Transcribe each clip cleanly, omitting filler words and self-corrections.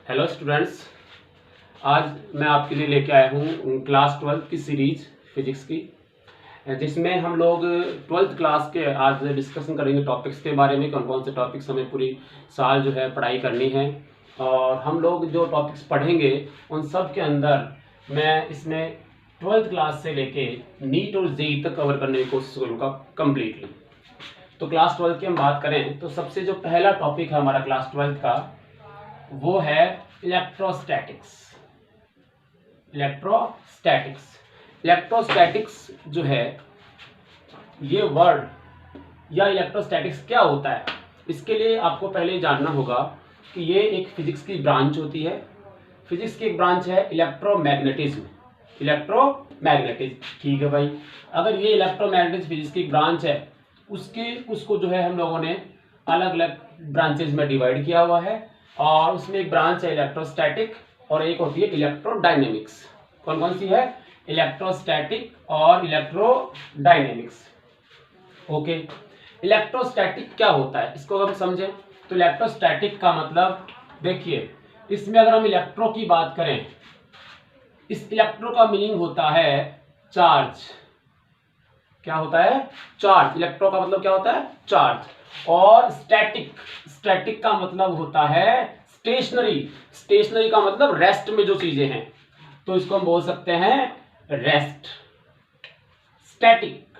Hello students, आज मैं आपके लिए लेके आया हूँ क्लास 12 की सीरीज फिजिक्स की, जिसमें हम लोग 12th क्लास के आज डिस्कशन करेंगे टॉपिक्स के बारे में। कौन कौन से टॉपिक्स हमें पूरी साल जो है पढ़ाई करनी है, और हम लोग जो टॉपिक्स पढ़ेंगे उन सब के अंदर मैं इसमें 12th क्लास से लेके नीट और जेईई तक कवर करने की कोशिश करूँगा कम्प्लीटली। तो क्लास 12 की हम बात करें तो सबसे जो पहला टॉपिक है हमारा क्लास 12 का वो है इलेक्ट्रोस्टैटिक्स। इलेक्ट्रोस्टैटिक्स जो है ये वर्ड या इलेक्ट्रोस्टैटिक्स क्या होता है, इसके लिए आपको पहले जानना होगा कि ये एक फिजिक्स की ब्रांच होती है। फिजिक्स की एक ब्रांच है इलेक्ट्रोमैग्नेटिज्म। ठीक है भाई, अगर ये इलेक्ट्रोमैग्नेटिज्म फिजिक्स की ब्रांच है उसको जो है हम लोगों ने अलग अलग ब्रांचेज में डिवाइड किया हुआ है, और उसमें एक ब्रांच है इलेक्ट्रोस्टैटिक और एक होती है इलेक्ट्रोडायनेमिक्स। कौन कौन सी है? इलेक्ट्रोस्टैटिक और इलेक्ट्रोडायनेमिक्स। ओके, इलेक्ट्रोस्टैटिक क्या होता है इसको हम समझें तो इलेक्ट्रोस्टैटिक का मतलब देखिए, इसमें अगर हम इलेक्ट्रो की बात करें, इस इलेक्ट्रो का मीनिंग होता है चार्ज। क्या होता है? चार्ज। इलेक्ट्रो का मतलब क्या होता है? चार्ज। और स्टैटिक का मतलब होता है स्टेशनरी का मतलब रेस्ट में जो चीजें हैं, तो इसको हम बोल सकते हैं रेस्ट। स्टैटिक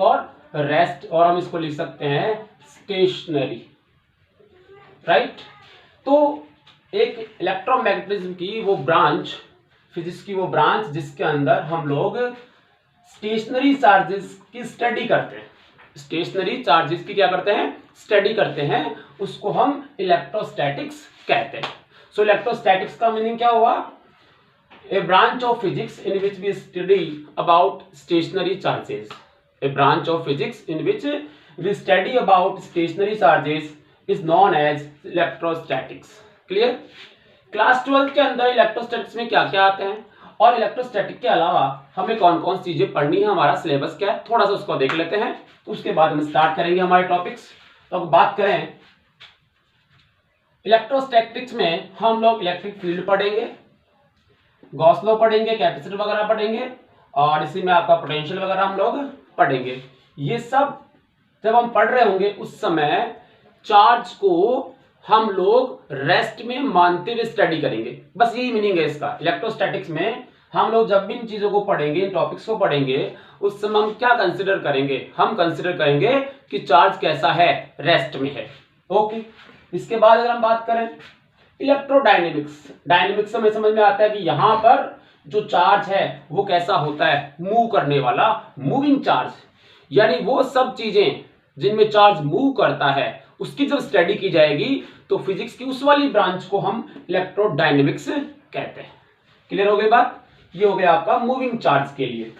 और रेस्ट, और हम इसको लिख सकते हैं स्टेशनरी। राइट। तो एक इलेक्ट्रोमैग्नेटिज्म की वो ब्रांच, फिजिक्स की वो ब्रांच जिसके अंदर हम लोग स्टेशनरी चार्जेस की स्टडी करते हैं। स्टेशनरी चार्जेस की क्या करते हैं? स्टडी करते हैं, उसको हम इलेक्ट्रोस्टैटिक्स कहते हैं। सो इलेक्ट्रोस्टैटिक्स का मीनिंग क्या हुआ? A branch of physics in which we study about stationary charges. A branch of physics in which we study about stationary charges is known as electrostatics. Clear? Class 12 के अंदर electrostatics में क्या क्या आते हैं, और इलेक्ट्रोस्टैटिक के अलावा हमें कौन कौन सी चीजें पढ़नी है, हमारा सिलेबस क्या है, थोड़ा सा उसको देख लेते हैं। उसके बाद हम स्टार्ट करेंगे हमारे टॉपिक्स। तो अब बात करें इलेक्ट्रोस्टैटिक्स में, हम लोग इलेक्ट्रिक फील्ड पढ़ेंगे, गॉस लॉ पढ़ेंगे, कैपेसिटर वगैरह पढ़ेंगे, और इसी में आपका पोटेंशियल वगैरह हम लोग पढ़ेंगे। ये सब जब हम पढ़ रहे होंगे उस समय चार्ज को हम लोग रेस्ट में मानते हुए स्टडी करेंगे। बस यही मीनिंग है इसका। इलेक्ट्रोस्टैटिक्स में हम लोग जब भी इन चीजों को पढ़ेंगे, इन टॉपिक्स को पढ़ेंगे, उस समय हम क्या कंसीडर करेंगे? हम कंसीडर करेंगे कि चार्ज कैसा है, रेस्ट में है। ओके। इसके बाद अगर हम बात करें डायनेमिक्स हमें समझ में आता है कि यहां पर जो चार्ज है वो कैसा होता है? मूव करने वाला, मूविंग चार्ज। यानी वो सब चीजें जिनमें चार्ज मूव करता है उसकी जब स्टडी की जाएगी तो फिजिक्स की उस वाली ब्रांच को हम इलेक्ट्रोडायनेमिक्स कहते हैं। क्लियर हो गई बात? ये हो गया आपका मूविंग चार्ज के लिए।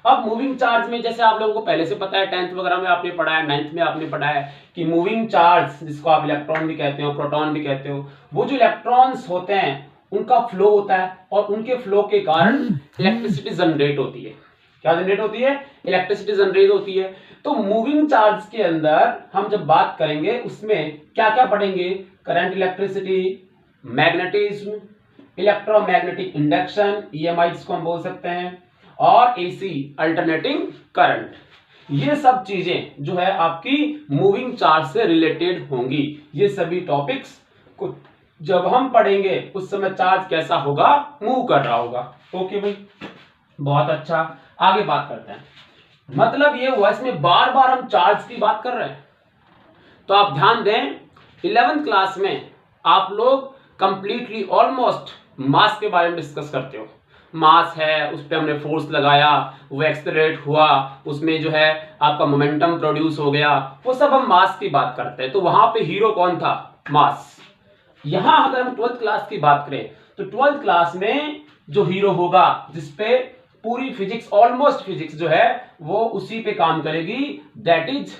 अब मूविंग चार्ज में जैसे आप लोगों को पहले से पता है, 10th वगैरह में आपने पढ़ा है, 9th में आपने पढ़ा है कि मूविंग चार्ज, जिसको आप इलेक्ट्रॉन भी कहते हो, प्रोटॉन भी कहते हो, वो जो इलेक्ट्रॉन्स होते हैं उनका फ्लो होता है, और उनके फ्लो के कारण इलेक्ट्रिसिटी जनरेट होती है। क्या जनरेट होती है? इलेक्ट्रिसिटी जनरेट होती है। तो मूविंग चार्ज के अंदर हम जब बात करेंगे उसमें क्या क्या पढ़ेंगे? Current, electricity, magnetism, electromagnetic induction, EMI जिसको हम बोल सकते हैं, और AC अल्टरनेटिंग करंट। ये सब चीजें जो है आपकी मूविंग चार्ज से रिलेटेड होंगी। ये सभी टॉपिक्स को जब हम पढ़ेंगे उस समय चार्ज कैसा होगा? मूव कर रहा होगा। ओके भाई, बहुत अच्छा। आगे बात करते हैं। मतलब ये हुआ, इसमें बार बार हम चार्ज की बात कर रहे हैं, तो आप ध्यान दें 11th क्लास में आप लोग कंप्लीटली ऑलमोस्ट मास के बारे में डिस्कस करते हो। मास है, उस पर हमने फोर्स लगाया, वो एक्सेलरेट हुआ, उसमें जो है आपका मोमेंटम प्रोड्यूस हो गया, वो सब हम मास की बात करते हैं। तो वहां पे हीरो कौन था? मास। यहां अगर हम 12th क्लास की बात करें तो 12th क्लास में जो हीरो होगा, जिसपे पूरी फिजिक्स, ऑलमोस्ट फिजिक्स जो है वो उसी पे काम करेगी, दैट इज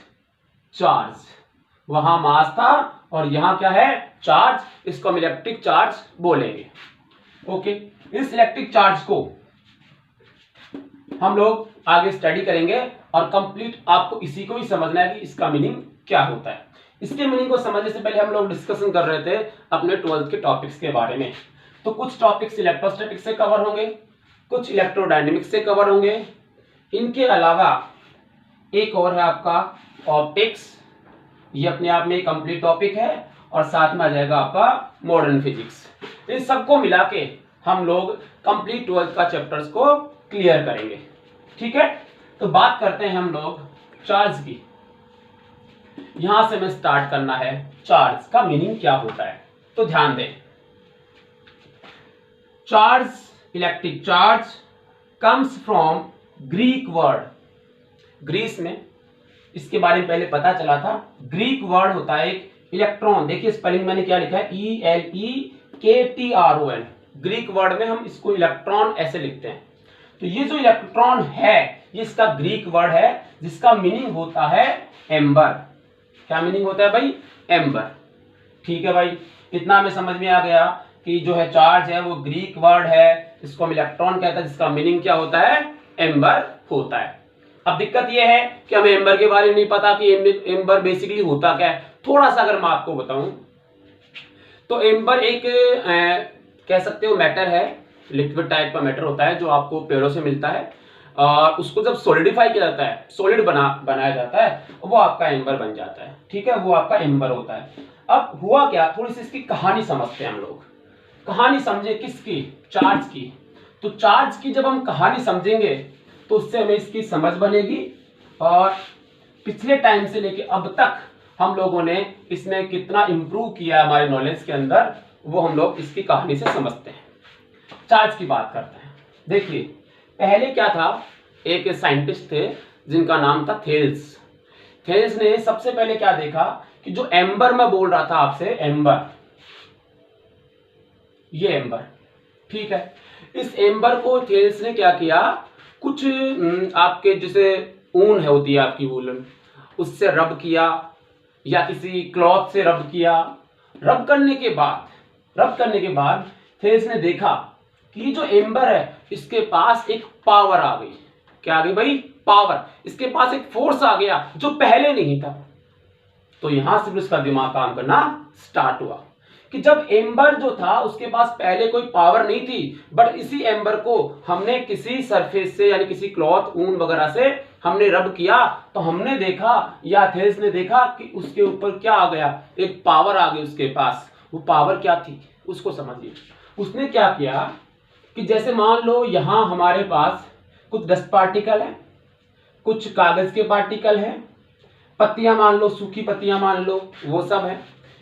चार्ज। वहां मास था और यहां क्या है? चार्ज। इसको हम इलेक्ट्रिक चार्ज बोलेंगे। ओके, इस इलेक्ट्रिक चार्ज को हम लोग आगे स्टडी करेंगे, और कंप्लीट आपको इसी को ही समझना है कि इसका मीनिंग क्या होता है। इसके मीनिंग को समझने से पहले हम लोग डिस्कशन कर रहे थे अपने 12th के टॉपिक्स के बारे में। तो कुछ टॉपिक्स इलेक्ट्रोस्टैटिक्स से कवर होंगे, कुछ इलेक्ट्रोडायनेमिक्स से कवर होंगे। इनके अलावा एक और है आपका ऑप्टिक्स, ये अपने आप में एक कंप्लीट टॉपिक है, और साथ में आ जाएगा आपका मॉडर्न फिजिक्स। इन सबको मिला के हम लोग कंप्लीट 12th का चैप्टर्स को क्लियर करेंगे। ठीक है, तो बात करते हैं हम लोग चार्ज की। यहां से हमें स्टार्ट करना है, चार्ज का मीनिंग क्या होता है। तो ध्यान दें, charge, electric charge comes from Greek word. Greece में इसके बारे में पहले पता चला था, ग्रीक वर्ड होता है एक इलेक्ट्रॉन। देखिए स्पेलिंग मैंने क्या लिखा है, ELEKTRON। ग्रीक वर्ड में हम इसको इलेक्ट्रॉन ऐसे लिखते हैं। तो ये जो इलेक्ट्रॉन है ये इसका ग्रीक वर्ड है, जिसका मीनिंग होता है एम्बर। क्या मीनिंग होता है भाई, एम्बर। ठीक है भाई, इतना हमें समझ में आ गया कि जो है चार्ज है वो ग्रीक वर्ड है, इसको हम इलेक्ट्रॉन कहते हैं, जिसका मीनिंग क्या होता है, एम्बर होता है। अब दिक्कत यह है कि हमें एम्बर के बारे में नहीं पता कि एम्बर बेसिकली होता क्या है। थोड़ा सा अगर मैं आपको बताऊं तो एम्बर एक कह सकते हो मैटर है, लिक्विड टाइप का मैटर होता है जो आपको पेड़ों से मिलता है, और उसको जब सॉलिडिफाई किया जाता है, सॉलिड बनाया जाता है, वो आपका एम्बर बन जाता है। ठीक है, वो आपका एम्बर होता है। अब हुआ क्या, थोड़ी सी इसकी कहानी समझते हैं हम लोग। कहानी समझे किसकी, चार्ज की। तो चार्ज की जब हम कहानी समझेंगे तो उससे हमें इसकी समझ बनेगी, और पिछले टाइम से लेके अब तक हम लोगों ने इसमें कितना इंप्रूव किया हमारे नॉलेज के अंदर, वो हम लोग इसकी कहानी से समझते हैं। चार्ज की बात करते हैं। देखिए पहले क्या था, एक साइंटिस्ट थे जिनका नाम था थेल्स। थेल्स ने सबसे पहले क्या देखा कि जो एम्बर मैं बोल रहा था आपसे, एम्बर, ये एम्बर, ठीक है, इस एम्बर को थेल्स ने क्या किया, कुछ आपके जैसे ऊन है होती है आपकी वूलन, उससे रब किया या किसी क्लॉथ से रब किया। रब करने के बाद थेल्स ने देखा कि जो एम्बर है इसके पास एक पावर आ गई। क्या आ गई भाई, पावर। इसके पास एक फोर्स आ गया जो पहले नहीं था। तो यहां से उसका दिमाग काम करना स्टार्ट हुआ कि जब एम्बर जो था उसके पास पहले कोई पावर नहीं थी, बट इसी एम्बर को हमने किसी सरफेस से यानी किसी क्लॉथ, ऊन वगैरह से हमने रब किया, तो हमने देखा या थेल्स ने देखा कि उसके ऊपर क्या आ गया, एक पावर आ गई उसके पास। वो पावर क्या थी उसको समझिए। उसने क्या किया कि जैसे मान लो यहां हमारे पास कुछ डस्ट पार्टिकल है, कुछ कागज के पार्टिकल है, पत्तियां मान लो, सूखी पत्तियां मान लो, वो सब है,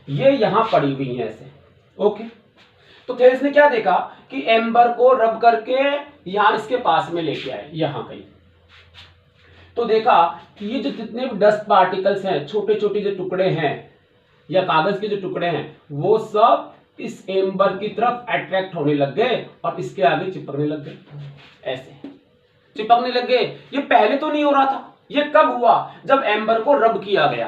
ये यहां पड़ी हुई है ऐसे। ओके, तो थेल्स ने क्या देखा कि एम्बर को रब करके यहां इसके पास में लेके आए, यहां कहीं। तो देखा कि ये जो जितने भी डस्ट पार्टिकल्स हैं, छोटे छोटे जो टुकड़े हैं या कागज के जो टुकड़े हैं, वो सब इस एम्बर की तरफ अट्रैक्ट होने लग गए और इसके आगे चिपकने लग गए, ऐसे चिपकने लग गए। ये पहले तो नहीं हो रहा था, ये कब हुआ, जब एम्बर को रब किया गया।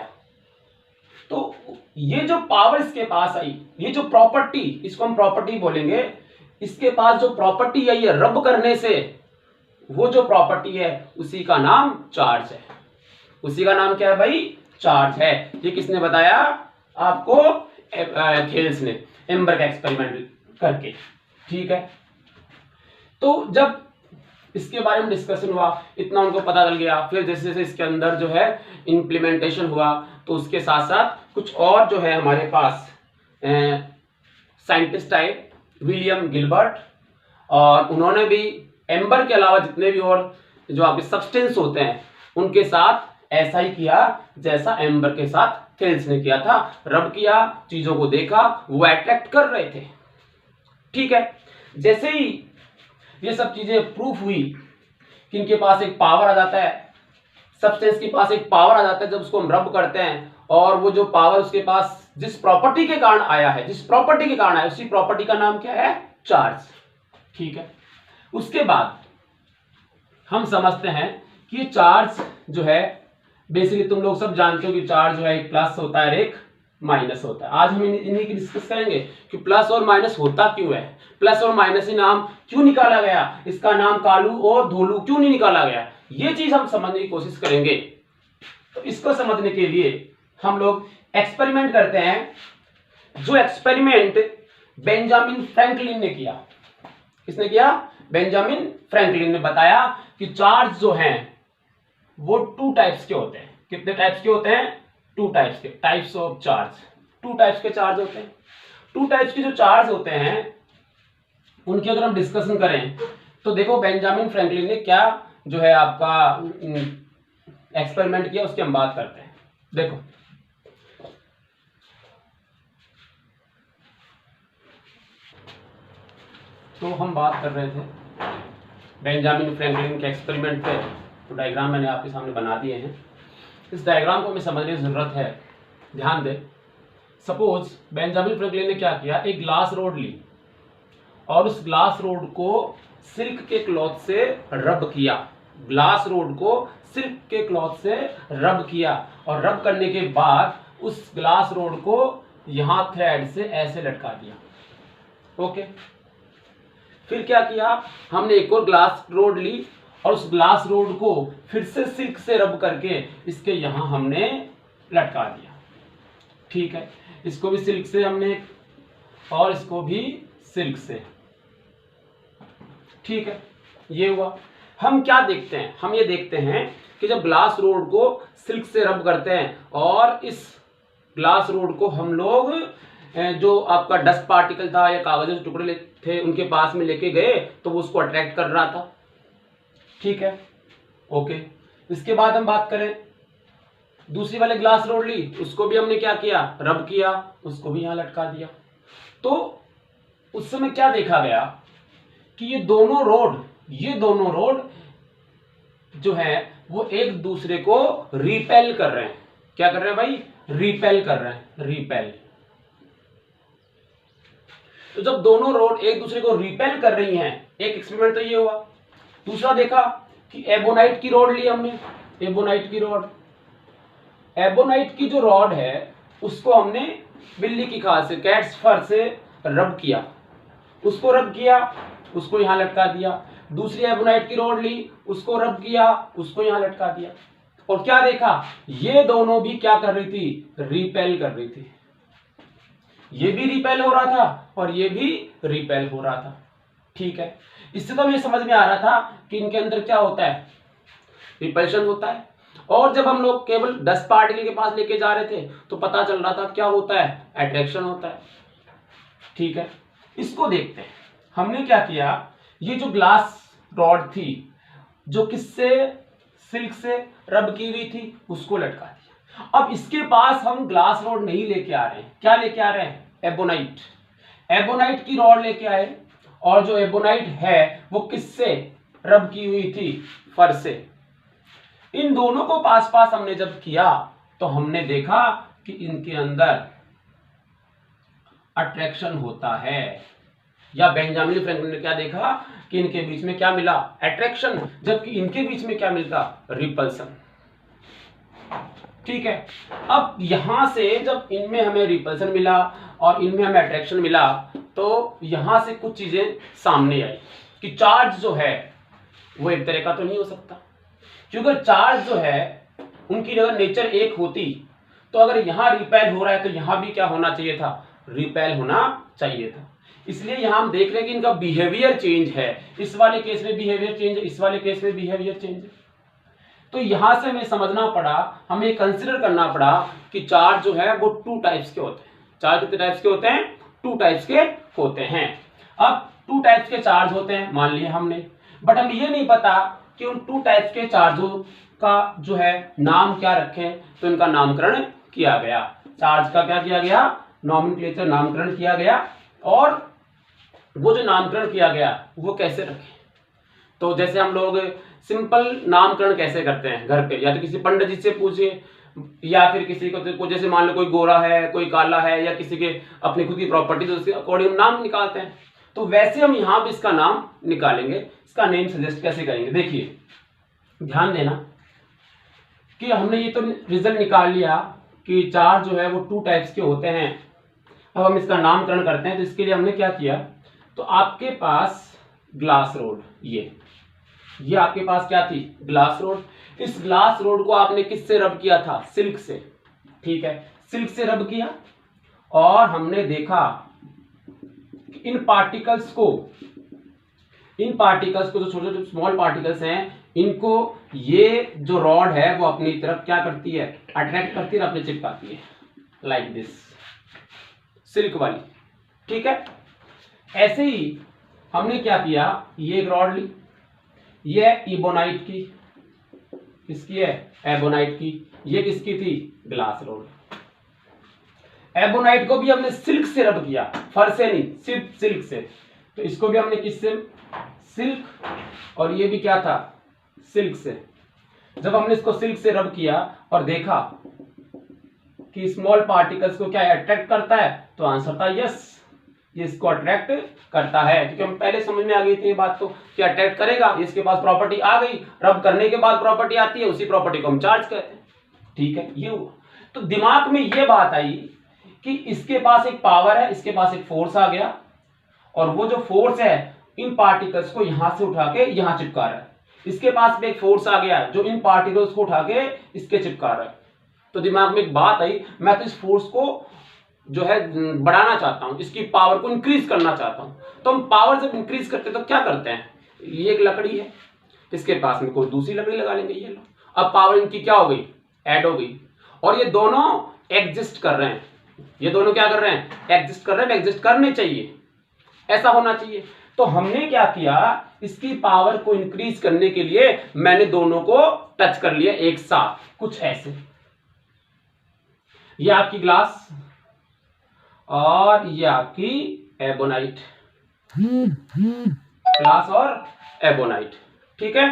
तो ये जो पावर इसके पास आई, ये जो प्रॉपर्टी, इसको हम प्रॉपर्टी बोलेंगे, इसके पास जो प्रॉपर्टी आई है रब करने से, वो जो प्रॉपर्टी है उसी का नाम चार्ज है। उसी का नाम क्या है भाई, चार्ज है। ये किसने बताया आपको, थेल्स ने, एम्बर का एक्सपेरिमेंट करके। ठीक है, तो जब इसके बारे में डिस्कशन हुआ, इतना उनको पता चल गया, फिर जैसे जैसे इसके अंदर जो है इंप्लीमेंटेशन हुआ, तो उसके साथ साथ कुछ और जो है हमारे पास साइंटिस्ट आए, विलियम गिलबर्ट, और उन्होंने भी एम्बर के अलावा जितने भी और जो आपके सब्सटेंस होते हैं उनके साथ ऐसा ही किया जैसा एम्बर के साथ थेल्स ने किया था। रब किया, चीजों को देखा, वो अट्रैक्ट कर रहे थे। ठीक है, जैसे ही ये सब चीजें प्रूफ हुई कि इनके पास एक पावर आ जाता है, सब्सटेंस के पास एक पावर आ जाता है जब उसको हम रब करते हैं, और वो जो पावर उसके पास जिस प्रॉपर्टी के कारण आया है, उसी प्रॉपर्टी का नाम क्या है, चार्ज। ठीक है, उसके बाद हम समझते हैं कि ये चार्ज जो है, बेसिकली तुम लोग सब जानते हो कि चार्ज जो है एक प्लस होता है, एक माइनस होता है। आज हम इन्हीं की डिस्कस करेंगे कि प्लस और माइनस होता क्यों है, प्लस और माइनस ही नाम क्यों निकाला गया, इसका नाम कालू और धोलू क्यों नहीं निकाला गया, ये चीज हम समझने की कोशिश करेंगे। तो इसको समझने के लिए हम लोग एक्सपेरिमेंट करते हैं। जो एक्सपेरिमेंट बेंजामिन फ्रैंकलिन ने किया, किसने किया? बेंजामिन फ्रैंकलिन ने बताया कि चार्ज जो हैं वो 2 टाइप्स के होते हैं। कितने टाइप्स के होते हैं? 2 टाइप्स के, टाइप्स ऑफ चार्ज। 2 टाइप्स के चार्ज होते हैं। 2 टाइप्स के जो चार्ज होते हैं उनकी अगर हम डिस्कशन करें तो देखो बेंजामिन फ्रैंकलिन ने क्या जो है आपका एक्सपेरिमेंट किया, उसकी हम बात करते हैं। देखो तो हम बात कर रहे थे बेंजामिन फ्रैंकलिन के एक्सपेरिमेंट पे, तो डायग्राम मैंने आपके सामने बना दिए हैं। इस डायग्राम को हमें समझने की जरूरत है। ध्यान दें, सपोज बेंजामिन फ्रैंकलिन ने क्या किया, एक ग्लास रोड ली और उस ग्लास रोड को सिल्क के क्लॉथ से रब किया। ग्लास रोड को सिल्क के क्लॉथ से रब किया और रब करने के बाद उस ग्लास रोड को यहां थ्रेड से ऐसे लटका दिया। ओके, फिर क्या किया, हमने एक और ग्लास रोड ली और उस ग्लास रोड को फिर से सिल्क से रब करके इसके यहां हमने लटका दिया। ठीक है, इसको भी सिल्क से हमने और इसको भी सिल्क से। ठीक है, ये हुआ। हम क्या देखते हैं, हम ये देखते हैं कि जब ग्लास रोड को सिल्क से रब करते हैं और इस ग्लास रोड को हम लोग जो आपका डस्ट पार्टिकल था या कागज के टुकड़े थे उनके पास में लेके गए तो वो उसको अट्रैक्ट कर रहा था। ठीक है, ओके। इसके बाद हम बात करें, दूसरी वाले ग्लास रोड ली, उसको भी हमने क्या किया, रब किया, उसको भी यहां लटका दिया। तो उस समय क्या देखा गया कि ये दोनों रोड जो है वो एक दूसरे को रिपेल कर रहे हैं। क्या कर रहे हैं भाई? रिपेल कर रहे हैं, रिपेल। तो जब दोनों रोड एक दूसरे को रिपेल कर रही हैं, एक एक्सपेरिमेंट तो ये हुआ। दूसरा देखा कि एबोनाइट की रॉड ली हमने, एबोनाइट की रॉड। एबोनाइट की जो रॉड है उसको हमने बिल्ली की खाल से, कैट्स फर से रब किया, उसको रब किया, उसको यहां लटका दिया। दूसरी एबोनाइट की रॉड ली, उसको रब किया, उसको यहां लटका दिया। और क्या देखा, ये दोनों भी क्या कर रही थी, रिपेल कर रही थी। ये भी रिपेल हो रहा था और ये भी रिपेल हो रहा था। ठीक है, इससे तो हमें समझ में आ रहा था कि इनके अंदर क्या होता है, रिपल्शन होता है। और जब हम लोग केवल 10 पार्टिकल के पास लेके जा रहे थे तो पता चल रहा था क्या होता है, अट्रैक्शन होता है। ठीक है, इसको देखते हैं। हमने क्या किया, ये जो ग्लास रॉड थी जो किससे, सिल्क से रब की हुई थी, उसको लटका दिया। अब इसके पास हम ग्लास रॉड नहीं लेके आ रहे हैं, क्या लेके आ रहे हैं, एबोनाइट। एबोनाइट की रॉड लेके आए और जो एबोनाइट है वो किससे रब की हुई थी, फर से। इन दोनों को पास पास हमने जब किया तो हमने देखा कि इनके अंदर अट्रैक्शन होता है, या बेंजामिन फ्रैंकलिन ने क्या देखा कि इनके बीच में क्या मिला, अट्रैक्शन, जबकि इनके बीच में क्या मिलता, रिपल्सन। ठीक है, अब यहां से जब इनमें हमें रिपल्सन मिला और इनमें हमें अट्रैक्शन मिला तो यहां से कुछ चीजें सामने आई कि चार्ज जो है वो एक तरह का तो नहीं हो सकता, क्योंकि चार्ज जो है उनकी अगर नेचर एक होती तो अगर यहां रिपेल हो रहा है तो यहां भी क्या होना चाहिए था, रिपेल होना चाहिए था। इसलिए यहां हम देख रहे हैं कि इनका बिहेवियर चेंज है। इस वाले केस में बिहेवियर चेंज है, इस वाले केस में बिहेवियर चेंज है। तो यहां से हमें समझना पड़ा, हमें कंसिडर करना पड़ा कि चार्ज जो है वो 2 टाइप्स के होते हैं। चार्ज कितने टाइप्स के होते हैं, 2 टाइप्स के होते हैं। अब 2 टाइप्स के चार्ज होते हैं मान लिए हमने, बट हमें ये नहीं पता कि उन 2 टाइप्स के चार्जों का जो है नाम क्या रखें, तो इनका नामकरण किया गया। चार्ज का क्या किया गया, नॉमेनक्लेचर, नामकरण किया गया। और वो जो नामकरण किया गया वो कैसे रखें, तो जैसे हम लोग सिंपल नामकरण कैसे करते हैं घर पे, या तो किसी पंडित जी से पूछिए, या फिर किसी को जैसे मान लो कोई गोरा है, कोई काला है, या किसी के अपनी खुद की प्रॉपर्टी, तो उसके अकॉर्डिंग नाम निकालते हैं। तो वैसे हम यहां भी इसका नाम निकालेंगे। इसका नेम सजेस्ट कैसे करेंगे, देखिए ध्यान देना कि हमने ये तो रिजल्ट निकाल लिया कि चार्ज जो है वो 2 टाइप्स के होते हैं। अब हम इसका नामकरण करते हैं, तो इसके लिए हमने क्या किया, तो आपके पास ग्लास रोड, ये आपके पास क्या थी, ग्लास रोड। इस ग्लास रोड को आपने किससे रब किया था, सिल्क से। ठीक है, सिल्क से रब किया और हमने देखा इन पार्टिकल्स को जो छोटे छोटे स्मॉल पार्टिकल्स हैं, इनको ये जो रॉड है वो अपनी तरफ क्या करती है, अट्रैक्ट करती है, अपने चिपकाती है, लाइक दिस, सिल्क वाली। ठीक है, ऐसे ही हमने क्या किया, ये एक रॉड ली, ये इबोनाइट की, किसकी है, एबोनाइट की, ये किसकी थी, ग्लास रॉड। एबोनाइट को भी हमने सिल्क से रब किया, फर से नहीं, सिर्फ सिल्क से, तो इसको भी हमने किससे, सिल्क, और ये भी क्या था, सिल्क से। जब हमने इसको सिल्क से रब किया और देखा कि स्मॉल पार्टिकल्स को क्या अट्रैक्ट करता है, तो आंसर था यस, ये इसको अट्रैक्ट करता है, क्योंकि हम पहले समझ में आ गई थी ये बात तो कि अट्रैक्ट करेगा, इसके पास प्रॉपर्टी आ गई, रब करने के बाद प्रॉपर्टी आती है, उसी प्रॉपर्टी को हम चार्ज कहते हैं। ठीक है, ये हुआ। तो दिमाग में ये बात आई कि इसके पास एक पावर है, इसके पास एक फोर्स आ गया, और वो जो फोर्स है इन पार्टिकल्स को यहां से उठा के यहां चिपका रहा है, इसके पास भी एक फोर्स आ गया जो इन पार्टिकल्स को उठा के इसके चिपका रहा है। तो दिमाग में एक बात आई, मैं तो इस फोर्स को जो है बढ़ाना चाहता हूं, इसकी पावर को इंक्रीज करना चाहता हूं। तो हम पावर जब इंक्रीज करते हैं तो क्या करते हैं, ये एक लकड़ी है, इसके पास में कोई दूसरी लकड़ी लगा लेंगे, ये लो, अब पावर इनकी क्या हो गई, ऐड हो गई, और ये दोनों एग्जिस्ट कर रहे हैं, ये दोनों क्या कर रहे हैं, एग्जिस्ट कर रहे हैं, एग्जिस्ट करने चाहिए, ऐसा होना चाहिए। तो हमने क्या किया, इसकी पावर को इंक्रीज करने के लिए मैंने दोनों को टच कर लिया एक साथ, कुछ ऐसे, ये आपकी ग्लास और ये आपकी एबोनाइट, ग्लास और एबोनाइट। ठीक है,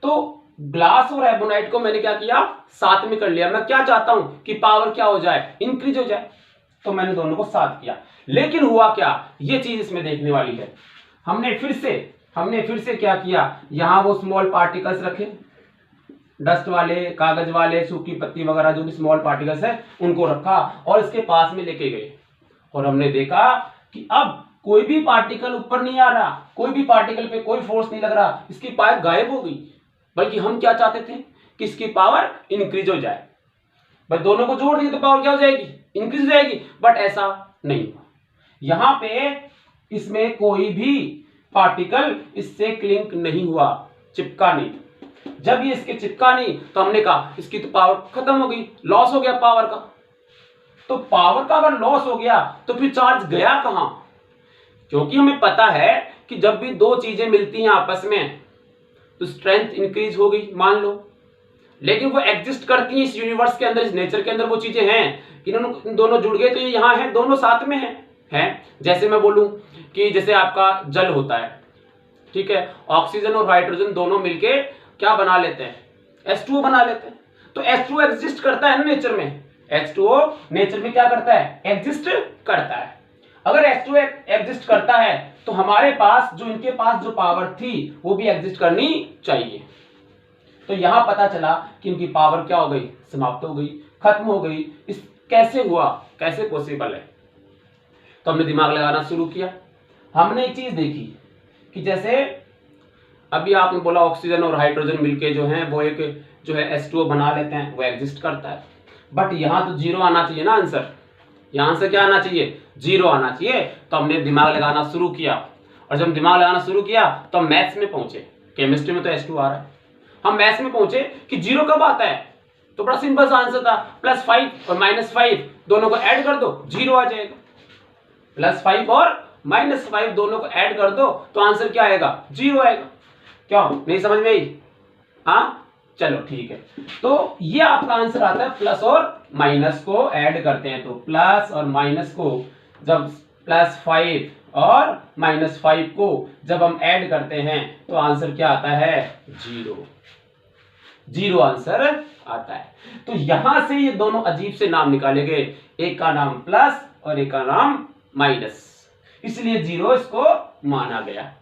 तो ग्लास और एबोनाइट को मैंने क्या किया, साथ में कर लिया। मैं क्या चाहता हूं कि पावर क्या हो जाए, इंक्रीज हो जाए, तो मैंने दोनों को साथ किया। लेकिन हुआ क्या, ये चीज इसमें देखने वाली है। हमने फिर से क्या किया, यहां वो स्मॉल पार्टिकल्स रखे, डस्ट वाले, कागज वाले, सूखी पत्ती वगैरह जो भी स्मॉल पार्टिकल्स है उनको रखा और इसके पास में लेके गए, और हमने देखा कि अब कोई भी पार्टिकल ऊपर नहीं आ रहा, कोई भी पार्टिकल पे कोई फोर्स नहीं लग रहा, इसकी पावर गायब हो गई। बल्कि हम क्या चाहते थे कि इसकी पावर इंक्रीज हो जाए, बस दोनों को जोड़ दिए तो पावर क्या हो जाएगी, इंक्रीज हो जाएगी, बट ऐसा नहीं हुआ। यहां पे इसमें कोई भी पार्टिकल इससे क्लिंक नहीं हुआ, चिपका नहीं। जब ये इसके चिपका नहीं तो हमने कहा इसकी तो पावर खत्म हो गई, लॉस हो गया पावर का। तो पावर का अगर लॉस हो गया तो फिर चार्ज गया कहां, क्योंकि हमें पता है कि जब भी दो चीजें मिलती हैं आपस में तो स्ट्रेंथ इंक्रीज हो गई मान लो, लेकिन वो एग्जिस्ट करती हैं इस यूनिवर्स के अंदर, इस नेचर के अंदर वो चीजें हैं, इन दोनों जुड़ गए तो ये यहां है, दोनों साथ में हैं। जैसे मैं बोलूं कि जैसे आपका जल होता है, ठीक है, ऑक्सीजन और हाइड्रोजन दोनों मिलके क्या बना लेते हैं, H2O बना लेते हैं। तो H2O एग्जिस्ट करता है ना नेचर में, H2O नेचर में क्या करता है, एग्जिस्ट करता है। अगर H2O एग्जिस्ट करता है तो हमारे पास जो, इनके पास जो पावर थी वो भी एग्जिस्ट करनी चाहिए। तो यहां पता चला कि इनकी पावर क्या हो गई, समाप्त हो गई, खत्म हो गई। इस कैसे हुआ, कैसे पॉसिबल है, तो हमने दिमाग लगाना शुरू किया। हमने एक चीज देखी कि जैसे अभी आपने बोला ऑक्सीजन और हाइड्रोजन मिलके जो है वो एक जो है H2O बना लेते हैं, वो एग्जिस्ट करता है, बट यहां तो जीरो आना चाहिए ना आंसर, यहां से क्या आना चाहिए, जीरो आना चाहिए। तो हमने दिमाग लगाना शुरू किया, और जब दिमाग लगाना शुरू किया तो हम मैथ्स में पहुंचे, केमिस्ट्री में तो H2 आ रहा है, हम मैथ्स में पहुंचे कि जीरो कब आता है, तो बड़ा सिंपल सा आंसर था, +5 और -5 दोनों को ऐड कर दो, जीरो आ जाएगा। +5 और -5 दोनों को ऐड कर दो तो आंसर क्या आएगा, जीरो आएगा। क्यों, नहीं समझ में आई, हाँ चलो ठीक है। तो ये आपका आंसर आता है, प्लस और माइनस को ऐड करते हैं, तो प्लस और माइनस को जब +5 और -5 को जब हम ऐड करते हैं तो आंसर क्या आता है, जीरो, जीरो आंसर आता है। तो यहां से ये दोनों अजीब से नाम निकाले गए, एक का नाम प्लस और एक का नाम माइनस, इसलिए जीरो इसको माना गया।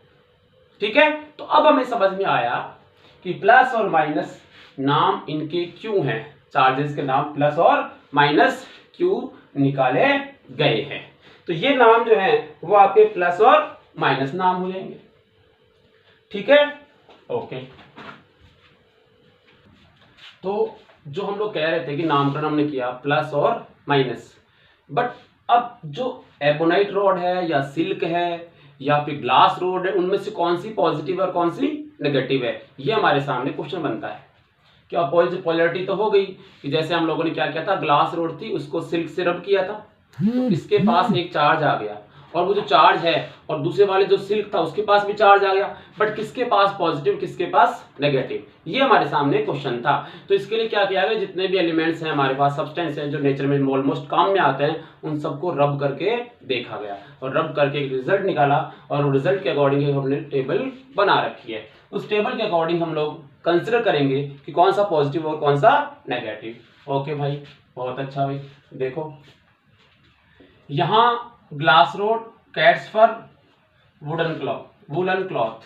ठीक है, तो अब हमें समझ में आया कि प्लस और माइनस नाम इनके क्यों हैं, चार्जेस के नाम प्लस और माइनस क्यों निकाले गए हैं। तो ये नाम जो है वो आपके प्लस और माइनस नाम हो जाएंगे। ठीक है, ओके। तो जो हम लोग कह रहे थे कि नामकरण हमने किया प्लस और माइनस, बट अब जो एबोनाइट रॉड है या सिल्क है या फिर ग्लास रॉड है, उनमें से कौन सी पॉजिटिव और कौन सी नेगेटिव है, ये हमारे सामने क्वेश्चन बनता है। क्या पोलैरिटी तो हो गई कि जैसे हम लोगों ने क्या किया था, ग्लास रॉड थी उसको सिल्क से रब किया था, तो इसके पास एक चार्ज आ गया, और वो जो चार्ज है और दूसरे वाले जो सिल्क था उसके पास भी चार्ज आ गया, बट किसके पास पॉजिटिव किसके पास नेगेटिव, ये हमारे सामने क्वेश्चन था। तो इसके लिए क्या किया गया, जितने भी एलिमेंट्स हैं हमारे पास, सब्सटेंस हैं जो नेचर में ऑलमोस्ट काम में आते हैं, उन सबको रब करके देखा गया और रब करके एक रिजल्ट निकाला, और रिजल्ट के अकॉर्डिंग हमने टेबल बना रखी है। उस टेबल के अकॉर्डिंग हम लोग कंसिडर करेंगे कि कौन सा पॉजिटिव और कौन सा नेगेटिव। ओके भाई, बहुत अच्छा भाई। देखो यहां ग्लास रोड, कैट्स फर, वुलन क्लॉथ,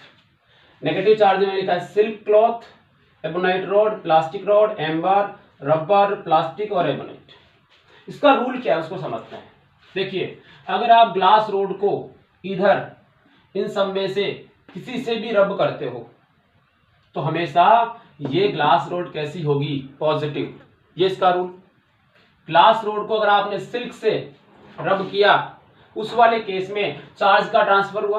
नेगेटिव चार्ज में लिखा है silk cloth, ebonite rod, plastic rod, amber, rubber, plastic और एबोनाइट। इसका रूल क्या है उसको समझते हैं। देखिए अगर आप ग्लास रोड को इधर इन सब में से किसी से भी रब करते हो तो हमेशा ये ग्लास रोड कैसी होगी, पॉजिटिव, ये इसका रूल। ग्लास रोड को अगर आपने सिल्क से रब किया उस वाले केस में चार्ज का ट्रांसफर हुआ,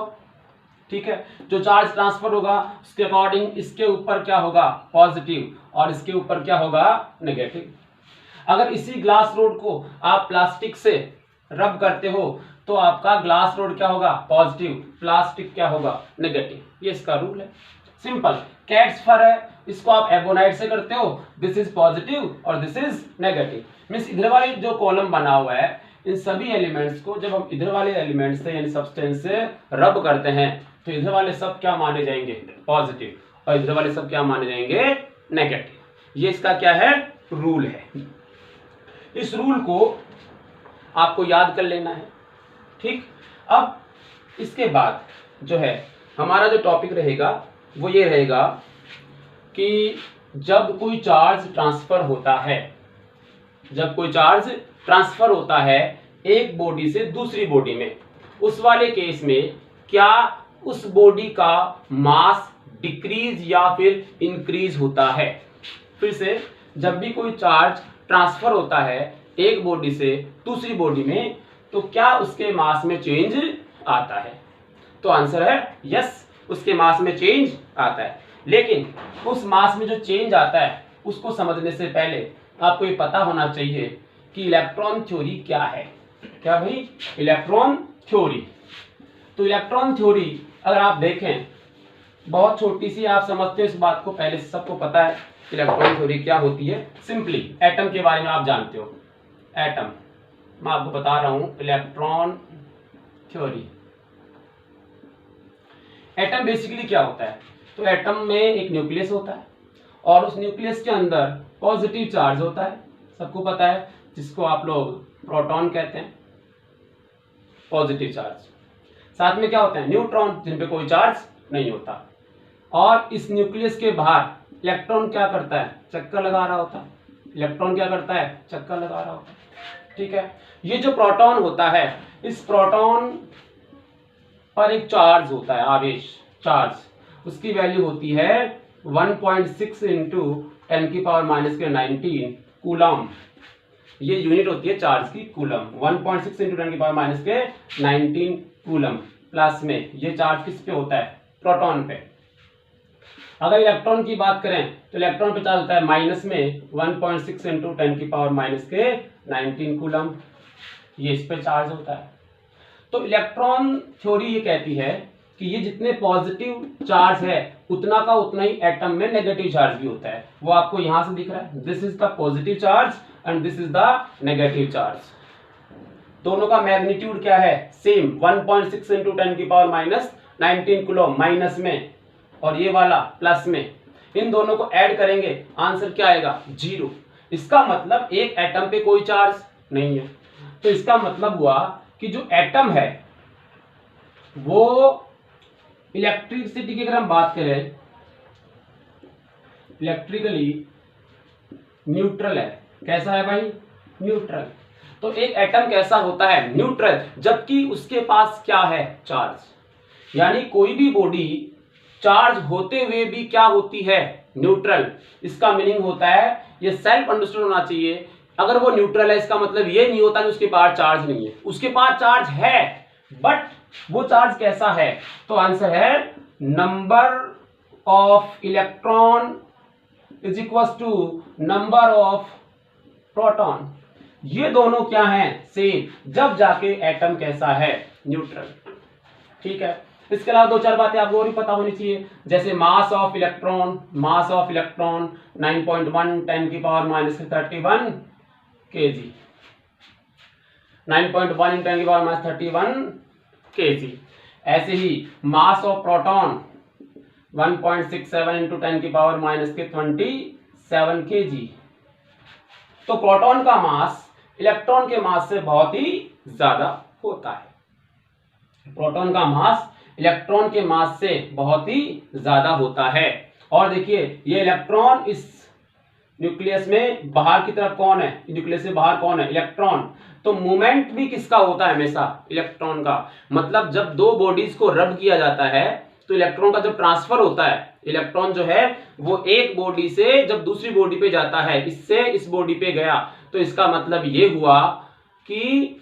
ठीक है, जो चार्ज ट्रांसफर होगा उसके अकॉर्डिंग इसके ऊपर क्या होगा, पॉजिटिव, और इसके ऊपर क्या होगा, नेगेटिव। अगर इसी ग्लास रोड को आप प्लास्टिक से रब करते हो तो आपका ग्लास रोड क्या होगा, पॉजिटिव, प्लास्टिक क्या होगा, नेगेटिव, ये इसका रूल है, सिंपल। कैट्स फर है, इसको आप एबोनाइट से करते हो, दिस इज पॉजिटिव और दिस इज नेगेटिव। मींस इधर वाले जो कॉलम बना हुआ है इन सभी एलिमेंट्स को जब हम इधर वाले एलिमेंट्स से यानी सब्सटेंस से रब करते हैं तो इधर वाले सब क्या माने जाएंगे, पॉजिटिव, और इधर वाले सब क्या माने जाएंगे, नेगेटिव। ये इसका क्या है, रूल है। इस रूल को आपको याद कर लेना है, ठीक। अब इसके बाद जो है हमारा जो टॉपिक रहेगा वो ये रहेगा कि जब कोई चार्ज ट्रांसफर होता है, जब कोई चार्ज ट्रांसफर होता है एक बॉडी से दूसरी बॉडी में, उस वाले केस में क्या उस बॉडी का मास डिक्रीज या फिर इंक्रीज होता है। फिर से, जब भी कोई चार्ज ट्रांसफर होता है एक बॉडी से दूसरी बॉडी में तो क्या उसके मास में चेंज आता है, तो आंसर है यस, उसके मास में चेंज आता है। लेकिन उस मास में जो चेंज आता है उसको समझने से पहले आपको ये पता होना चाहिए कि इलेक्ट्रॉन थ्योरी क्या है। क्या भाई, इलेक्ट्रॉन थ्योरी। तो इलेक्ट्रॉन थ्योरी अगर आप देखें बहुत छोटी सी, आप समझते हो इस बात को, पहले से सबको पता है इलेक्ट्रॉन थ्योरी क्या होती है। सिंपली एटम के बारे में आप जानते हो, एटम मैं आपको बता रहा हूं, इलेक्ट्रॉन थ्योरी। एटम बेसिकली क्या होता है, तो एटम में एक न्यूक्लियस होता है और उस न्यूक्लियस के अंदर पॉजिटिव चार्ज होता है, सबको पता है, जिसको आप लोग प्रोटॉन कहते हैं, पॉजिटिव चार्ज। साथ में क्या होते हैं, न्यूट्रॉन, जिन पे कोई चार्ज नहीं होता। और इस न्यूक्लियस के बाहर इलेक्ट्रॉन क्या करता है, चक्कर लगा रहा होता है, इलेक्ट्रॉन क्या करता है, चक्कर लगा रहा होता है, ठीक है। ये जो प्रोटॉन होता है, इस प्रोटॉन पर एक चार्ज होता है, आवेश, चार्ज, उसकी वैल्यू होती है 1.6 इंटू 10⁻⁻19 कूलम। ये यूनिट होती है चार्ज की, कूलम। 1.6 into 10⁻⁻19 coulomb. प्लस में ये चार्ज किस पे होता है, प्रोटॉन पे। अगर इलेक्ट्रॉन की बात करें तो इलेक्ट्रॉन पे चार्ज होता है माइनस में 1.6 इंटू 10⁻⁻19 कूलम, ये इस पे चार्ज होता है। तो इलेक्ट्रॉन थ्योरी ये कहती है कि ये जितने पॉजिटिव चार्ज है उतना का उतना ही एटम में नेगेटिव चार्ज भी होता है। वो आपको यहां से दिख रहा है, this is the positive charge and this is the negative charge. दोनों का मैग्नीट्यूड क्या है, सेम, 1.6 इंटू 10⁻⁻19 कूलम माइनस में, और ये वाला प्लस में। इन दोनों को ऐड करेंगे, आंसर क्या आएगा, 0। इसका मतलब एक एटम पे कोई चार्ज नहीं है। तो इसका मतलब हुआ कि जो एटम है वो इलेक्ट्रिसिटी की अगर हम बात करें, इलेक्ट्रिकली न्यूट्रल है। कैसा है भाई, न्यूट्रल। तो एक एटम कैसा होता है, न्यूट्रल, जबकि उसके पास क्या है, चार्ज। यानी कोई भी बॉडी चार्ज होते हुए भी क्या होती है, न्यूट्रल। इसका मीनिंग होता है, ये सेल्फ अंडरस्टूड होना चाहिए, अगर वो न्यूट्रल है इसका मतलब ये नहीं होता कि उसके पास चार्ज नहीं है, उसके पास चार्ज है, बट वो चार्ज कैसा है। तो आंसर है number of electron is equal to number of proton. ये दोनों क्या हैं, सेम, जब जाके एटम कैसा है, न्यूट्रल। ठीक है, इसके अलावा दो चार बातें आपको और भी पता होनी चाहिए, जैसे मास ऑफ इलेक्ट्रॉन 9.1 10⁻³ kg, 9.1 10⁻³ kg। ऐसे ही मास ऑफ प्रोटॉन 1.67 × 10⁻27 kg। तो प्रोटॉन का मास इलेक्ट्रॉन के मास से बहुत ही ज्यादा होता है, प्रोटॉन का मास इलेक्ट्रॉन के मास से बहुत ही ज्यादा होता है। और देखिए ये इलेक्ट्रॉन इस न्यूक्लियस में बाहर की तरफ कौन है, न्यूक्लियस से बाहर कौन है, इलेक्ट्रॉन। तो मूवमेंट भी किसका होता है, हमेशा इलेक्ट्रॉन का। मतलब जब दो बॉडीज को रब किया जाता है तो इलेक्ट्रॉन का जब ट्रांसफर होता है, इलेक्ट्रॉन जो है वो एक बॉडी से जब दूसरी बॉडी पे जाता है, इससे इस बॉडी पे गया, तो इसका मतलब ये हुआ कि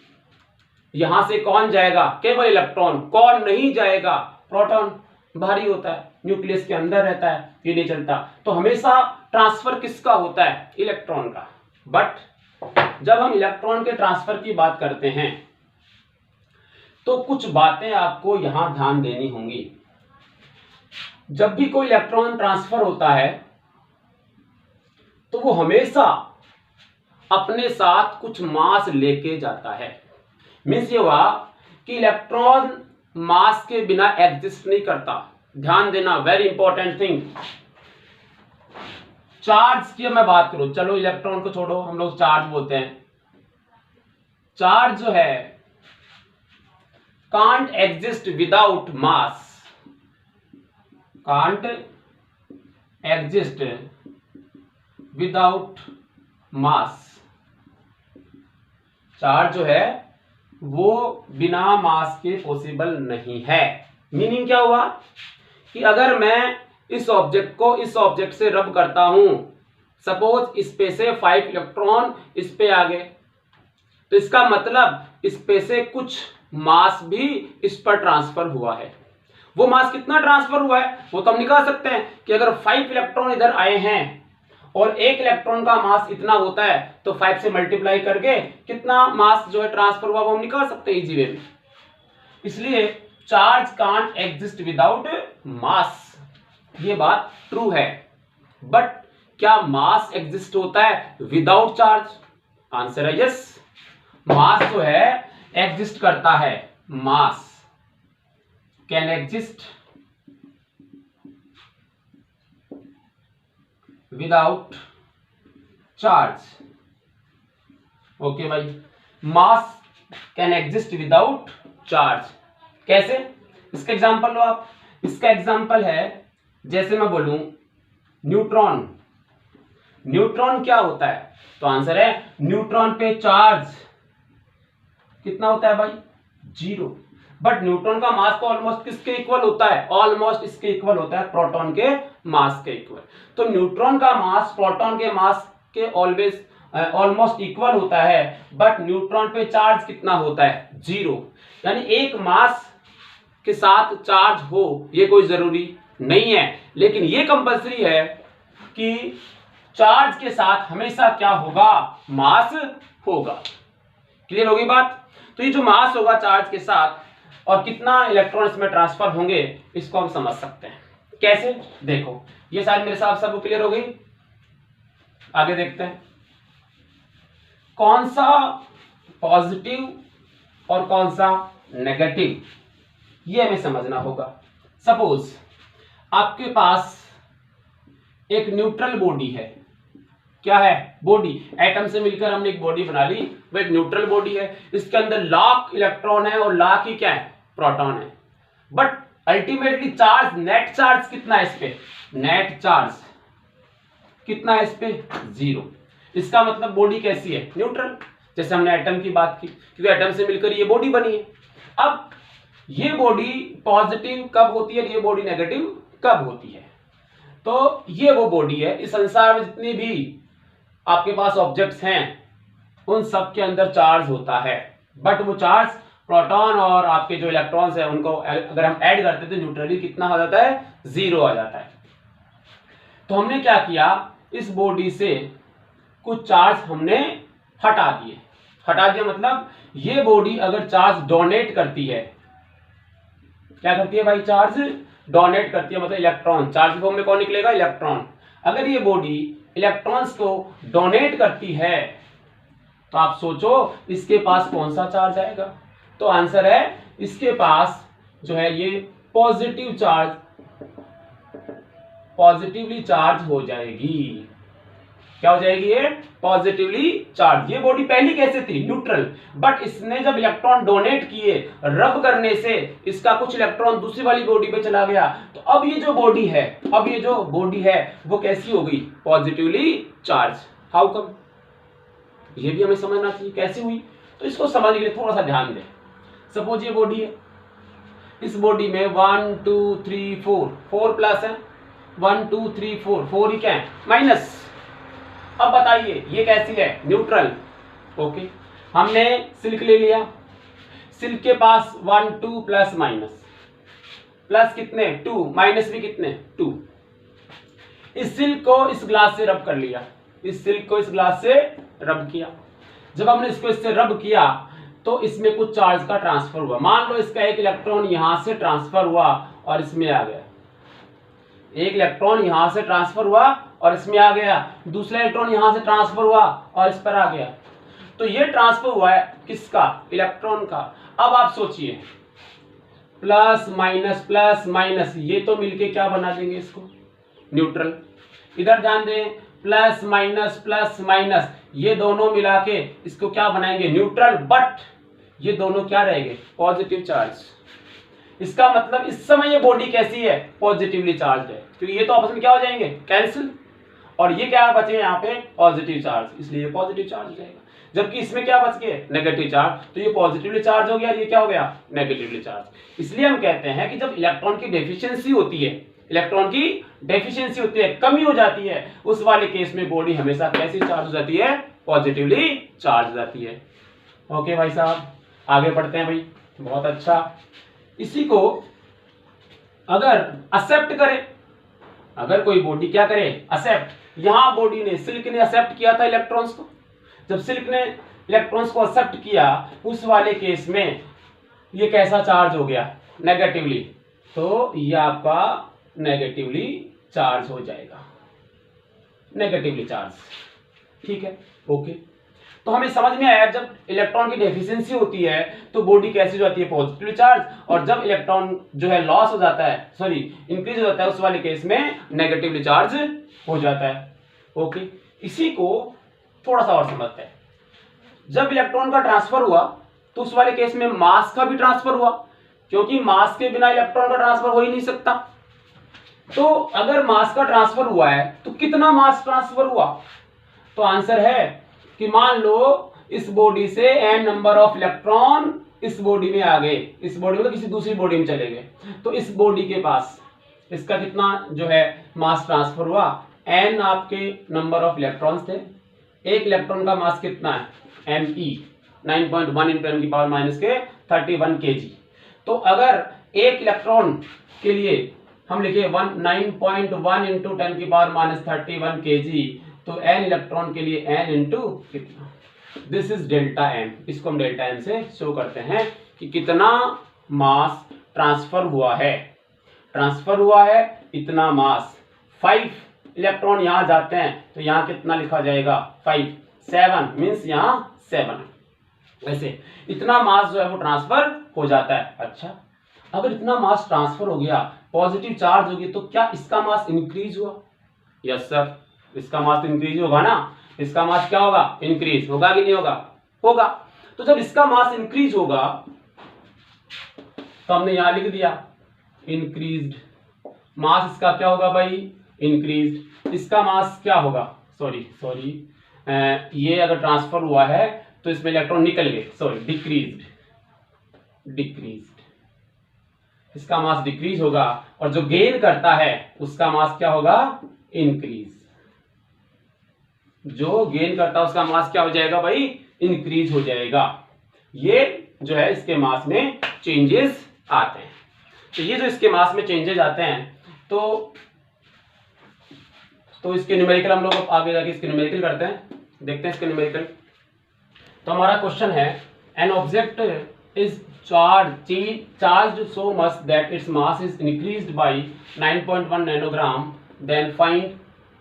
यहां से कौन जाएगा, केवल इलेक्ट्रॉन, कौन नहीं जाएगा, प्रोटॉन। भारी होता है, न्यूक्लियस के अंदर रहता है, ये नहीं चलता। तो हमेशा ट्रांसफर किसका होता है, इलेक्ट्रॉन का। बट जब हम इलेक्ट्रॉन के ट्रांसफर की बात करते हैं तो कुछ बातें आपको यहां ध्यान देनी होंगी। जब भी कोई इलेक्ट्रॉन ट्रांसफर होता है तो वो हमेशा अपने साथ कुछ मास लेके जाता है। मीन्स ये हुआ कि इलेक्ट्रॉन मास के बिना एग्जिस्ट नहीं करता। ध्यान देना, वेरी इंपॉर्टेंट थिंग। चार्ज की मैं बात करूं, चलो इलेक्ट्रॉन को छोड़ो, हम लोग चार्ज बोलते हैं। चार्ज जो है can't exist without mass, can't exist without mass. Charge जो है वो बिना मास के पॉसिबल नहीं है। मीनिंग क्या हुआ कि अगर मैं इस ऑब्जेक्ट को इस ऑब्जेक्ट से रब करता हूं, सपोज इस पे से 5 इलेक्ट्रॉन इस पे आ गए, तो इसका मतलब इस पे से कुछ मास भी इस पर ट्रांसफर हुआ है। वो मास कितना ट्रांसफर हुआ है वो तो हम निकाल सकते हैं कि अगर 5 इलेक्ट्रॉन इधर आए हैं और एक इलेक्ट्रॉन का मास इतना होता है, तो 5 से मल्टीप्लाई करके कितना मास जो है ट्रांसफर हुआ वो हम निकाल सकते हैं इजी वे में। इसलिए चार्ज कांट एग्जिस्ट विदाउट मास, ये बात ट्रू है। बट क्या मास एग्जिस्ट होता है विदाउट चार्ज? आंसर है यस। मास जो है एग्जिस्ट करता है, mass can exist without charge. Okay भाई, mass can exist without charge. कैसे? इसका एग्जांपल लो आप। इसका एग्जांपल है, जैसे मैं बोलूं न्यूट्रॉन। न्यूट्रॉन क्या होता है? तो आंसर है न्यूट्रॉन पे चार्ज कितना होता है भाई? 0। बट न्यूट्रॉन का मास तो ऑलमोस्ट किसके इक्वल होता है? ऑलमोस्ट इसके इक्वल होता है, प्रोटॉन के मास के इक्वल। तो न्यूट्रॉन का मास प्रोटॉन के मास के ऑलवेज ऑलमोस्ट इक्वल होता है, बट न्यूट्रॉन पे चार्ज कितना होता है? 0। यानी एक मास के साथ चार्ज हो ये कोई जरूरी नहीं है, लेकिन ये कंपल्सरी है कि चार्ज के साथ हमेशा क्या होगा? मास होगा। क्लियर होगी बात? तो ये जो मास होगा चार्ज के साथ और कितना इलेक्ट्रॉन इसमें ट्रांसफर होंगे, इसको हम समझ सकते हैं। कैसे? देखो, ये शायद मेरे साथ सबको क्लियर हो गई। आगे देखते हैं कौन सा पॉजिटिव और कौन सा नेगेटिव, ये हमें समझना होगा। सपोज आपके पास एक न्यूट्रल बॉडी है। क्या है? बॉडी। एटम से मिलकर हमने एक बॉडी बना ली, वो एक न्यूट्रल बॉडी है। इसके अंदर लाख इलेक्ट्रॉन है और लाख ही क्या है? प्रोटॉन है। But ultimately charge, net charge कितना है इस पे? नेट चार्ज कितना है इस पे? 0। इसका मतलब बॉडी कैसी है? न्यूट्रल। जैसे हमने एटम की बात की, क्योंकि एटम से मिलकर ये बॉडी बनी है। अब ये बॉडी पॉजिटिव कब होती है, ये बॉडी नेगेटिव कब होती है? तो ये वो बॉडी है, इस संसार में जितनी भी आपके पास ऑब्जेक्ट्स हैं उन सब के अंदर चार्ज होता है, बट वो चार्ज प्रोटॉन और आपके जो इलेक्ट्रॉन्स हैं उनको अगर हम ऐड करते हैं तो न्यूट्रली कितना हो जाता है? 0 आ जाता है। तो हमने क्या किया, इस बॉडी से कुछ चार्ज हमने हटा दिए। हटा दिया मतलब ये बॉडी अगर चार्ज डोनेट करती है, क्या करती है भाई? चार्ज डोनेट करती है, मतलब इलेक्ट्रॉन, चार्ज की फॉर्म में कौन निकलेगा? इलेक्ट्रॉन। अगर ये बॉडी इलेक्ट्रॉन्स को डोनेट करती है तो आप सोचो इसके पास कौन सा चार्ज आएगा? तो आंसर है इसके पास जो है ये पॉजिटिव चार्ज, पॉजिटिवली चार्ज हो जाएगी। क्या हो जाएगी? ये पॉजिटिवली चार्ज। ये बॉडी पहली कैसे थी? न्यूट्रल, बट इसने जब इलेक्ट्रॉन डोनेट किए, रब करने से इसका कुछ इलेक्ट्रॉन दूसरी वाली बॉडी पे चला गया, तो अब ये जो बॉडी है, अब ये जो बॉडी है वो कैसी हो गई? Positively charge. How come? ये भी हमें समझना चाहिए कैसे हुई। तो इसको समझने के लिए थोड़ा सा ध्यान दें। सपोज ये बॉडी है, इस बॉडी में 1 2 3 4 प्लस है, 1 2 3 4 ही क्या है? माइनस। अब बताइए ये कैसी है? न्यूट्रल। ओके, हमने सिल्क ले लिया, सिल्क के पास 1 2 प्लस माइनस, प्लस कितने? 2, माइनस भी कितने? 2। इस सिल्क को इस ग्लास से रब कर लिया, इस सिल्क को इस ग्लास से रब किया। जब हमने इसको इससे रब किया तो इसमें कुछ चार्ज का ट्रांसफर हुआ। मान लो इसका एक इलेक्ट्रॉन यहां से ट्रांसफर हुआ और इसमें आ गया, एक इलेक्ट्रॉन यहां से ट्रांसफर हुआ और इसमें आ गया, दूसरा इलेक्ट्रॉन यहां से ट्रांसफर हुआ और इस पर आ गया। तो ये ट्रांसफर हुआ है किसका? इलेक्ट्रॉन का। अब आप सोचिए प्लस माइनस, ये तो मिलके क्या बना देंगे? इसको न्यूट्रल। इधर ध्यान दें, प्लस माइनस, ये दोनों मिला के इसको क्या बनाएंगे? न्यूट्रल, बट ये दोनों क्या रहेंगे? Positive charge. इसका मतलब इस समय ये बॉडी कैसी है? पॉजिटिवली चार्ज है, क्योंकि ये तो आपस में क्या हो जाएंगे? कैंसिल। और ये क्या बचे यहाँ पे? पॉजिटिव चार्ज, इसलिए पॉजिटिव चार्ज हो जाएगा। जबकि इसमें क्या बच गए? Negative charge. तो ये पॉजिटिवली चार्ज हो गया और ये क्या हो गया? Negatively charge. इसलिए हम कहते हैं कि जब इलेक्ट्रॉन की डेफिशिएंसी होती है, इलेक्ट्रॉन की डेफिशिएंसी होती है, कमी हो जाती है, उस वाले केस में बॉडी हमेशा कैसी चार्ज हो जाती है? पॉजिटिवली चार्ज हो जाती है। ओके भाई साहब, आगे बढ़ते हैं भाई। बहुत अच्छा। इसी को अगर एक्सेप्ट करे, अगर कोई बॉडी क्या करे? एक्सेप्ट। यहां बॉडी ने, सिल्क ने एक्सेप्ट किया था इलेक्ट्रॉन्स को। जब सिल्क ने इलेक्ट्रॉन्स को एक्सेप्ट किया, उस वाले केस में ये कैसा चार्ज हो गया? नेगेटिवली। तो ये आपका नेगेटिवली चार्ज हो जाएगा, नेगेटिवली चार्ज। ठीक है, ओके। तो हमें समझ में आया जब इलेक्ट्रॉन की डेफिशिएंसी होती है तो बॉडी कैसी हो जाती है? Positively charge. और जब इलेक्ट्रॉन जो है लॉस हो जाता है, सॉरी इंक्रीज हो जाता है, उस वाले केस में नेगेटिवली चार्ज हो जाता है। ओके, इसी को थोड़ा सा और समझते हैं। जब इलेक्ट्रॉन का ट्रांसफर हुआ तो उस वाले केस में मास का भी ट्रांसफर हुआ, क्योंकि मास के बिना इलेक्ट्रॉन का ट्रांसफर हो ही नहीं सकता। तो अगर मास का ट्रांसफर हुआ है तो कितना मास ट्रांसफर हुआ? तो आंसर है कि मान लो इस बॉडी से n नंबर ऑफ इलेक्ट्रॉन इस बॉडी में आ गए, इस बॉडी में तो किसी दूसरी बॉडी में चले गए, तो इस बॉडी के पास इसका कितना जो है मास ट्रांसफर हुआ? n आपके नंबर ऑफ इलेक्ट्रॉन्स थे। एक इलेक्ट्रॉन का मास कितना है? me 9.1 × 10⁻³ kg। तो अगर एक इलेक्ट्रॉन के लिए हम लिखे 9.1 × 10⁻³ kg, तो n इलेक्ट्रॉन के लिए n इंटू कितना? This is delta m। इसको हम डेल्टा m से शो करते हैं कि कितना मास ट्रांसफर हुआ है। ट्रांसफर हुआ है इतना मास। 5 इलेक्ट्रॉन यहां जाते हैं तो यहां कितना लिखा जाएगा? 5 7 मीन्स यहां 7। वैसे इतना मास जो है वो ट्रांसफर हो जाता है। अच्छा, अगर इतना मास ट्रांसफर हो गया, पॉजिटिव चार्ज होगी, तो क्या इसका मास इंक्रीज हुआ? यस सर, इसका मास इंक्रीज होगा ना। इसका मास क्या होगा? इंक्रीज होगा कि नहीं होगा? होगा। तो जब इसका मास इंक्रीज होगा तो हमने यहां लिख दिया इंक्रीज्ड। मास इसका क्या होगा भाई? इंक्रीज्ड। इसका मास क्या होगा? सॉरी ये अगर ट्रांसफर हुआ है तो इसमें इलेक्ट्रॉन निकल गए, सॉरी डिक्रीज्ड। इसका मास डिक्रीज होगा, और जो गेन करता है उसका मास क्या होगा, इंक्रीज। जो गेन करता है उसका मास क्या हो जाएगा भाई, इंक्रीज हो जाएगा। ये जो है इसके मास में चेंजेस आते हैं। तो ये जो इसके मास में चेंजेस आते हैं, तो इसके न्यूमेरिकल हम लोग आगे जाके इसके न्यूमेरिकल करते हैं, देखते हैं इसके न्यूमेरिकल। तो हमारा क्वेश्चन है, an object is charged so much that it's mass is increased by 9.1 nanogram, then find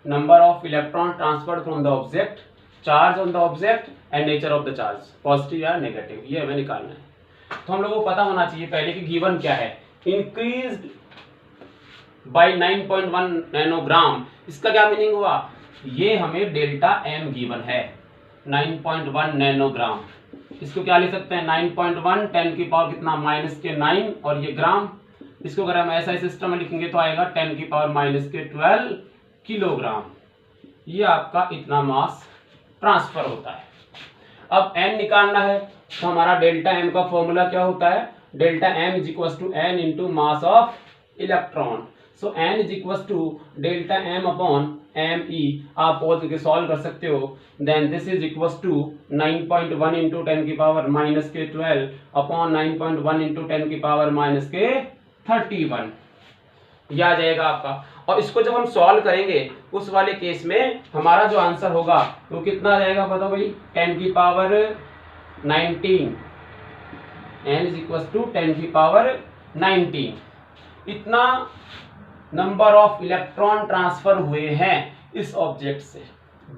number of electron transferred from the object, charge on the object and nature of the charge, positive या negative, ये हमें निकालना है। तो हम लोगों को पता होना चाहिए पहले कि गिवन क्या है, इंक्रीज्ड बाय 9.1 नैनोग्राम। इसका क्या मीनिंग हुआ, ये हमें डेल्टा एम गिवन है 9.1 नैनोग्राम। इसको क्या लिख सकते हैं, 9.1 10 की पावर कितना -9, और ये ग्राम। इसको अगर हम ऐसा सिस्टम में लिखेंगे तो आएगा 10 की पावर -12 किलोग्राम। ये आपका इतना मास ट्रांसफर होता है। अब n निकालना है, तो हमारा डेल्टा m का फॉर्मूला क्या होता है, delta m is equal to n into mass of electron. So n is equal to delta m upon m e, आप पॉज करके सॉल्व कर सकते हो। Then this is equal to 9.1 into 10 की पावर -12 अपॉन 9.1 इंटू 10 की power -31, यह आ जाएगा आपका। और इसको जब हम सॉल्व करेंगे उस वाले केस में हमारा जो आंसर होगा वो कितना आ जाएगा, बताओ भाई, 10 की power 19, n is equal to 10 की पावर 19। इतना नंबर ऑफ इलेक्ट्रॉन ट्रांसफर हुए हैं इस ऑब्जेक्ट से।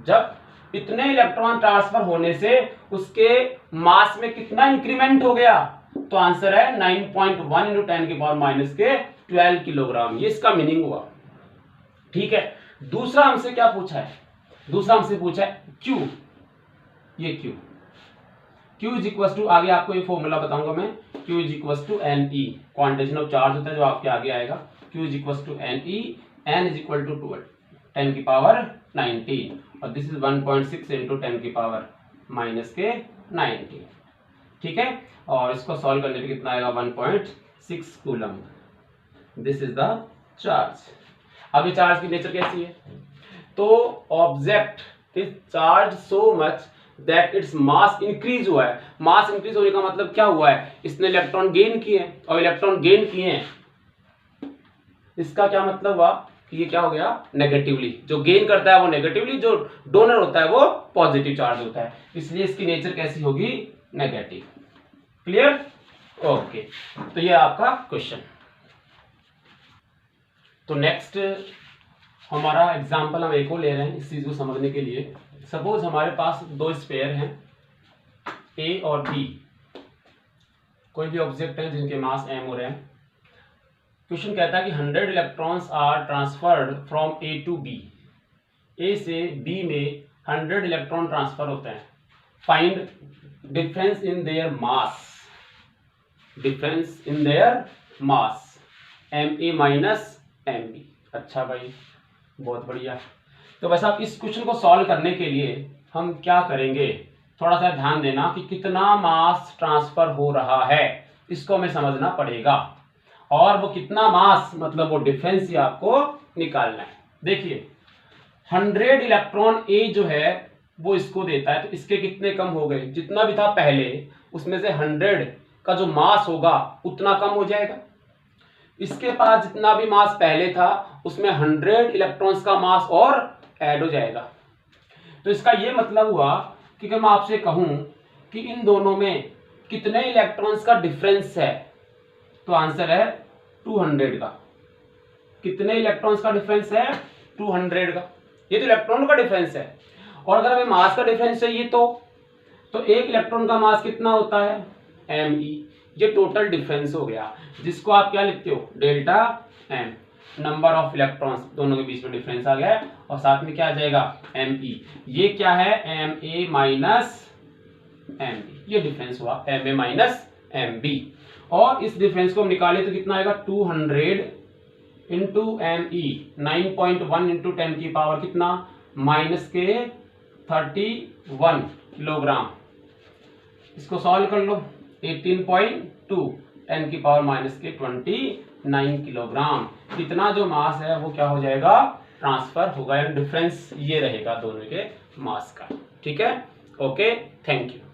जब इतने इलेक्ट्रॉन ट्रांसफर होने से उसके मास में कितना इंक्रीमेंट हो गया, तो आंसर है 9.1 इंटू 10 की पावर -12 किलोग्राम। ये इसका मीनिंग हुआ। ठीक है, दूसरा हमसे क्या पूछा है, दूसरा हमसे पूछा है Q, ये Q इज इक्वल टू, आगे आपको ये फॉर्मूला बताऊंगा मैं, Q is equal to NE, quantitation of charge होता है जो आपके आगे आएगा। Q is equal to NE, N is equal to 12, 10 की पावर 19, और दिस इज 1.6 इंटू 10 की पावर -19। ठीक है, और इसको सॉल्व करने पे कितना आएगा, 1.6 coulomb. This is the charge. अब ये चार्ज की नेचर कैसी है, तो object is charge so much that it's mass increase हुआ है। मास इंक्रीज होने का मतलब क्या हुआ है, इसने इलेक्ट्रॉन गेन किए, और इलेक्ट्रॉन गेन किए हैं, इसका क्या मतलब हुआ कि ये क्या हो गया, नेगेटिवली। जो गेन करता है वो नेगेटिवली, जो डोनर होता है वो पॉजिटिव चार्ज होता है, इसलिए इसकी नेचर कैसी होगी, नेगेटिव। Clear, okay. तो ये आपका क्वेश्चन। तो नेक्स्ट हमारा एग्जांपल हम एक और ले रहे हैं इस चीज को समझने के लिए। सपोज हमारे पास दो स्फीयर हैं ए और बी, कोई भी ऑब्जेक्ट है जिनके मास m और m। क्वेश्चन कहता है कि 100 electrons are transferred from A to B. A से बी में 100 इलेक्ट्रॉन ट्रांसफर होते हैं। Find difference in their mass, difference in their mass ma minus mb। अच्छा भाई, बहुत बढ़िया। तो वैसे आप इस क्वेश्चन को सॉल्व करने के लिए हम क्या करेंगे, थोड़ा सा ध्यान देना कि कितना मास ट्रांसफर हो रहा है, इसको हमें समझना पड़ेगा। और वो कितना मास, मतलब वो डिफरेंस ही आपको निकालना है। देखिए 100 इलेक्ट्रॉन ए जो है वो इसको देता है, तो इसके कितने कम हो गए, जितना भी था पहले उसमें से 100 का जो मास होगा उतना कम हो जाएगा। इसके पास जितना भी मास पहले था उसमें 100 इलेक्ट्रॉन्स का मास और ऐड हो जाएगा। तो इसका ये मतलब हुआ कि मैं आपसे कहूं कि इन दोनों में कितने इलेक्ट्रॉन्स का डिफरेंस है, तो आंसर है 200 का। कितने इलेक्ट्रॉन्स का डिफरेंस है, 200 का। ये तो इलेक्ट्रॉन का डिफरेंस है। और अगर हमें मास का डिफरेंस चाहिए तो एक इलेक्ट्रॉन का मास कितना होता है, me। ये टोटल डिफरेंस हो गया, जिसको आप क्या लिखते हो, delta m, number of electrons, दोनों के बीच में डिफरेंस आ गया। और साथ में क्या आ जाएगा, me। ये क्या है, ma माइनस mb, ये डिफरेंस हुआ ma माइनस mb। और इस डिफरेंस को हम निकाले तो कितना आएगा, 200 इंटू me, 9.1 इंटू 10 की पावर कितना, -31 किलोग्राम। इसको सॉल्व कर लो, 18.2 10 की पावर माइनस के 29 किलोग्राम। इतना जो मास है वो क्या हो जाएगा, ट्रांसफर होगा, यानी डिफरेंस ये रहेगा दोनों के मास का। ठीक है, ओके, थैंक यू।